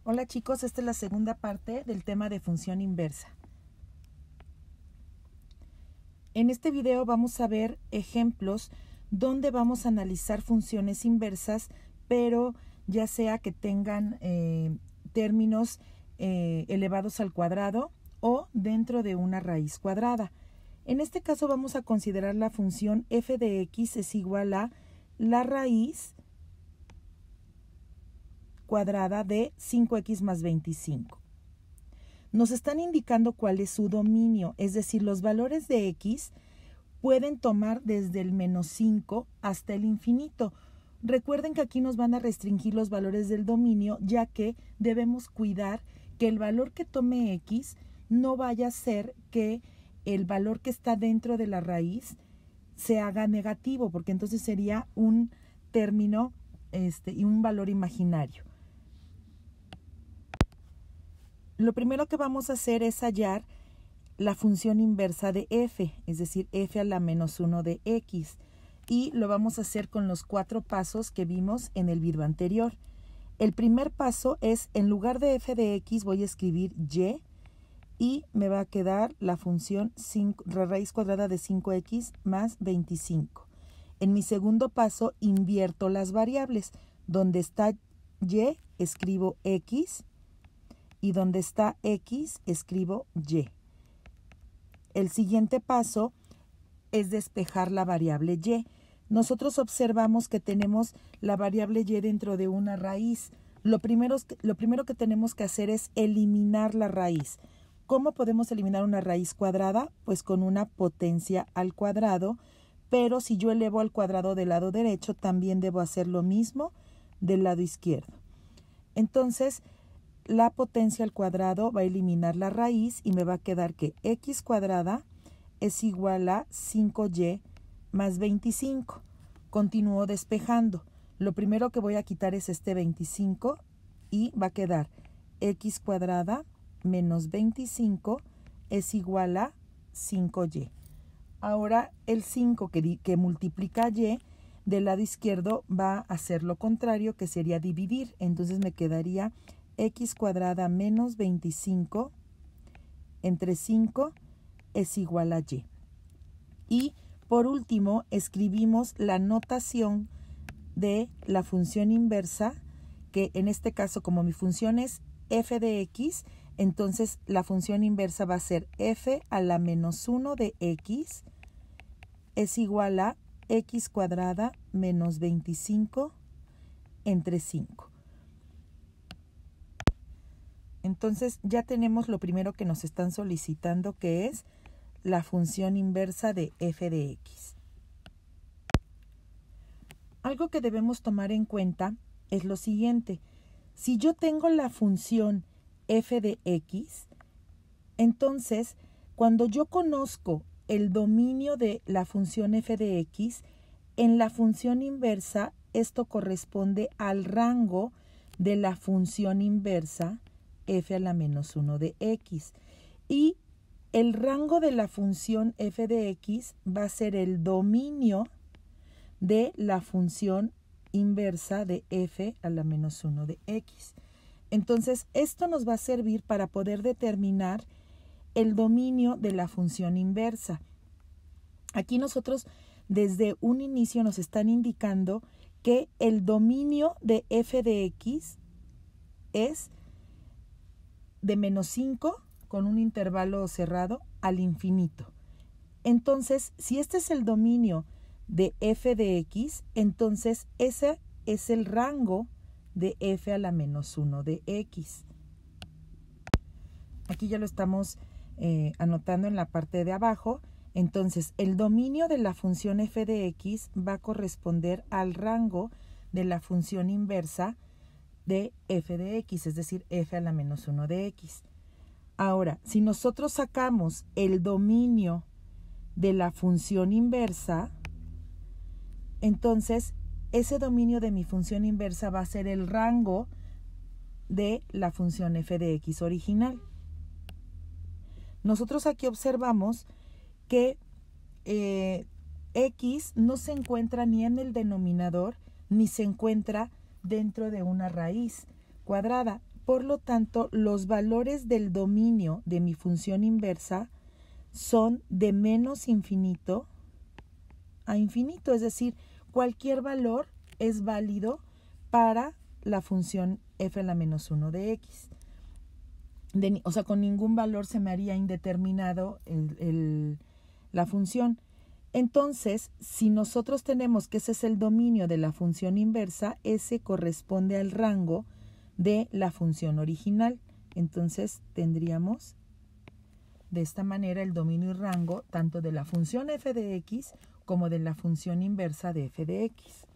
Hola chicos, esta es la segunda parte del tema de función inversa. En este video vamos a ver ejemplos donde vamos a analizar funciones inversas, pero ya sea que tengan términos elevados al cuadrado o dentro de una raíz cuadrada. En este caso vamos a considerar la función f de x es igual a la raíz cuadrada de 5x más 25. Nos están indicando cuál es su dominio, es decir, los valores de x pueden tomar desde el menos 5 hasta el infinito. Recuerden que aquí nos van a restringir los valores del dominio, ya que debemos cuidar que el valor que tome x no vaya a ser que el valor que está dentro de la raíz se haga negativo, porque entonces sería un término y un valor imaginario. Lo primero que vamos a hacer es hallar la función inversa de f, es decir, f a la menos 1 de x. Y lo vamos a hacer con los 4 pasos que vimos en el video anterior. El primer paso es, en lugar de f de x, voy a escribir y me va a quedar la función raíz cuadrada de 5x más 25. En mi segundo paso, invierto las variables. Donde está y, escribo x. Y donde está x, escribo y. El siguiente paso es despejar la variable y. Nosotros observamos que tenemos la variable y dentro de una raíz. Lo primero que tenemos que hacer es eliminar la raíz. ¿Cómo podemos eliminar una raíz cuadrada? Pues con una potencia al cuadrado, pero si yo elevo al cuadrado del lado derecho, también debo hacer lo mismo del lado izquierdo. Entonces, la potencia al cuadrado va a eliminar la raíz y me va a quedar que x cuadrada es igual a 5y más 25. Continúo despejando. Lo primero que voy a quitar es este 25 y va a quedar x cuadrada menos 25 es igual a 5y. Ahora el 5 que multiplica y del lado izquierdo va a hacer lo contrario, que sería dividir. Entonces me quedaría x cuadrada menos 25 entre 5 es igual a y. Y por último escribimos la notación de la función inversa, que en este caso, como mi función es f de x, entonces la función inversa va a ser f a la menos 1 de x es igual a x cuadrada menos 25 entre 5. Entonces ya tenemos lo primero que nos están solicitando, que es la función inversa de f de x. Algo que debemos tomar en cuenta es lo siguiente. Si yo tengo la función f de x, entonces cuando yo conozco el dominio de la función f de x, en la función inversa esto corresponde al rango de la función inversa f a la menos 1 de x. Y el rango de la función f de x va a ser el dominio de la función inversa de f a la menos 1 de x. Entonces, esto nos va a servir para poder determinar el dominio de la función inversa. Aquí nosotros desde un inicio nos están indicando que el dominio de f de x es de menos 5 con un intervalo cerrado al infinito. Entonces, si este es el dominio de f de x, entonces ese es el rango de f a la menos 1 de x. Aquí ya lo estamos anotando en la parte de abajo. Entonces, el dominio de la función f de x va a corresponder al rango de la función inversa de f de x, es decir, f a la menos 1 de x. Ahora, si nosotros sacamos el dominio de la función inversa, entonces ese dominio de mi función inversa va a ser el rango de la función f de x original. Nosotros aquí observamos que x no se encuentra ni en el denominador ni se encuentra dentro de una raíz cuadrada. Por lo tanto, los valores del dominio de mi función inversa son de menos infinito a infinito, es decir, cualquier valor es válido para la función f a la menos 1 de x. O sea, con ningún valor se me haría indeterminado la función. Entonces, si nosotros tenemos que ese es el dominio de la función inversa, ese corresponde al rango de la función original. Entonces, tendríamos de esta manera el dominio y rango tanto de la función f de x como de la función inversa de f de x.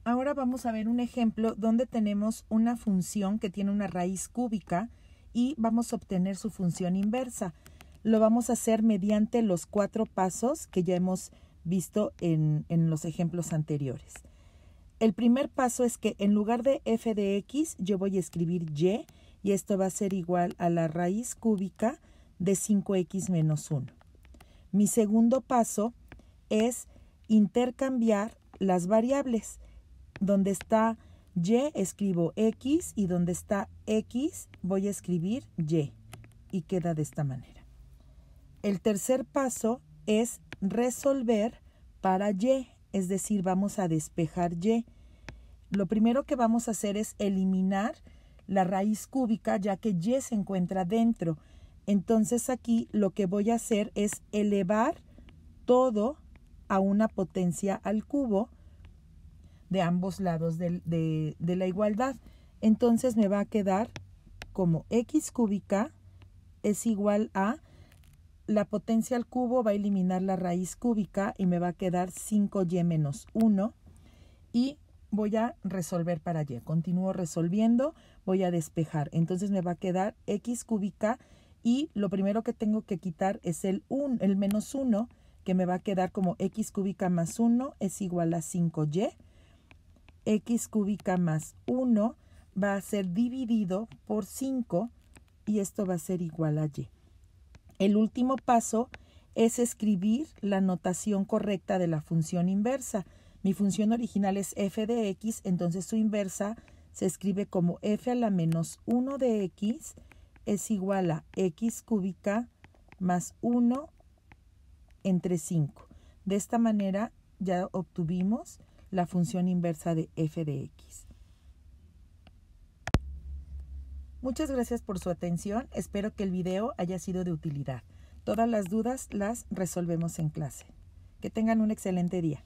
Ahora vamos a ver un ejemplo donde tenemos una función que tiene una raíz cúbica y vamos a obtener su función inversa. Lo vamos a hacer mediante los 4 pasos que ya hemos visto en los ejemplos anteriores. El primer paso es que en lugar de f de x yo voy a escribir y esto va a ser igual a la raíz cúbica de 5x menos 1. Mi segundo paso es intercambiar las variables. Donde está y escribo x y donde está x voy a escribir y queda de esta manera. El tercer paso es resolver para y, es decir, vamos a despejar y. Lo primero que vamos a hacer es eliminar la raíz cúbica ya que y se encuentra dentro. Entonces aquí lo que voy a hacer es elevar todo a una potencia al cubo de ambos lados de la igualdad. Entonces me va a quedar como x cúbica es igual a la potencia al cubo, va a eliminar la raíz cúbica y me va a quedar 5y menos 1 y voy a resolver para y. Continúo resolviendo, voy a despejar. Entonces me va a quedar x cúbica y lo primero que tengo que quitar es el menos 1 que me va a quedar como x cúbica más 1 es igual a 5y. X cúbica más 1 va a ser dividido por 5 y esto va a ser igual a y. El último paso es escribir la notación correcta de la función inversa. Mi función original es f de x, entonces su inversa se escribe como f a la menos 1 de x es igual a x cúbica más 1 entre 5. De esta manera ya obtuvimos la función inversa de f de x. Muchas gracias por su atención. Espero que el video haya sido de utilidad. Todas las dudas las resolvemos en clase. Que tengan un excelente día.